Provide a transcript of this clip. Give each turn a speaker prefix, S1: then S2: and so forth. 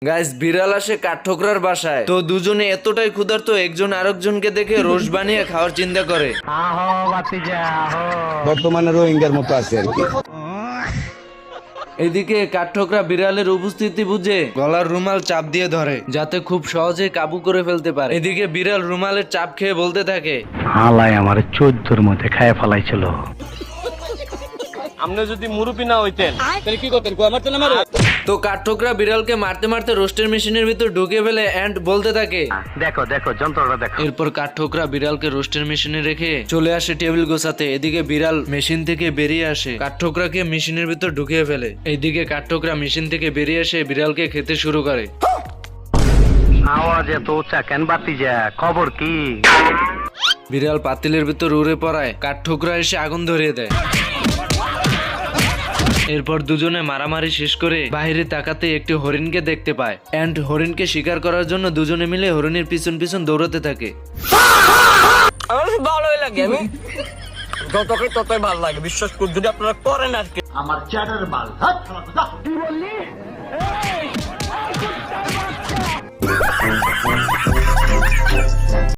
S1: Guys, বিড়াল আসে কাঠঠোকরার বাসায়। তো দুজনে এতটাই ক্ষুধার্ত, একজন আরেকজনকে দেখে রোস্ট বানিয়ে খাওয়ার চিন্তা করে।
S2: বর্তমানে রোহিঙ্গার মতো আছে আর কি।
S1: এদিকে কাঠঠোকরা বিড়ালের উপস্থিতি বুঝে গলার রুমাল চাপ দিয়ে ধরে, যাতে খুব সহজে কাবু করে ফেলতে পারে। এদিকে বিড়াল রুমালের চাপ খেয়ে বলতে থাকে,
S3: হালায় আমার 14র মধ্যে খায় ফেলাইছিল।
S4: আপনি যদি মুরুবি না হইতেন তাহলে কি করতেন? মারতেন না মারে।
S1: তো কাঠঠোকরা বিড়ালকে মারতে মারতে রোস্টের মেশিনের ভিতর ঢুকে ফেলে এন্ড বলতে থাকে,
S3: দেখো দেখো যন্ত্রটা দেখো।
S1: এরপর কাঠঠোকরা বিড়ালকে রোস্টের মেশিনে রেখে চলে আসে টেবিল গোছাতে। এদিকে বিড়াল মেশিন থেকে বেরিয়ে আসে, কাঠঠোকরাকে মেশিনের ভিতর ঢুকিয়ে ফেলে। এইদিকে কাঠঠোকরা মেশিন থেকে বেরিয়ে এসে বিড়ালকে খেতে শুরু করে।
S3: আওয়াজ এত উঁচা কেন বাতিজা? খবর কি?
S1: বিড়াল পাতিলের ভিতর উড়ে পড়ায় কাঠঠোকরা এসে আগুন ধরিয়ে দেয়। এরপর দুজনে মারামারি শেষ করে বাইরে তাকাতে একটি হরিণকে দেখতে পায় এন্ড হরিণকে শিকার করার জন্য দুজনে মিলে হরিণের পিছন পিছন দৌড়াতে থাকে।
S4: আমার ভালোই লাগে, আমি যতই ততই ভালো লাগে। বিশ্বাস করুন, যদি আপনারা করেন আর কি।
S3: আমার চ্যাটার বাল।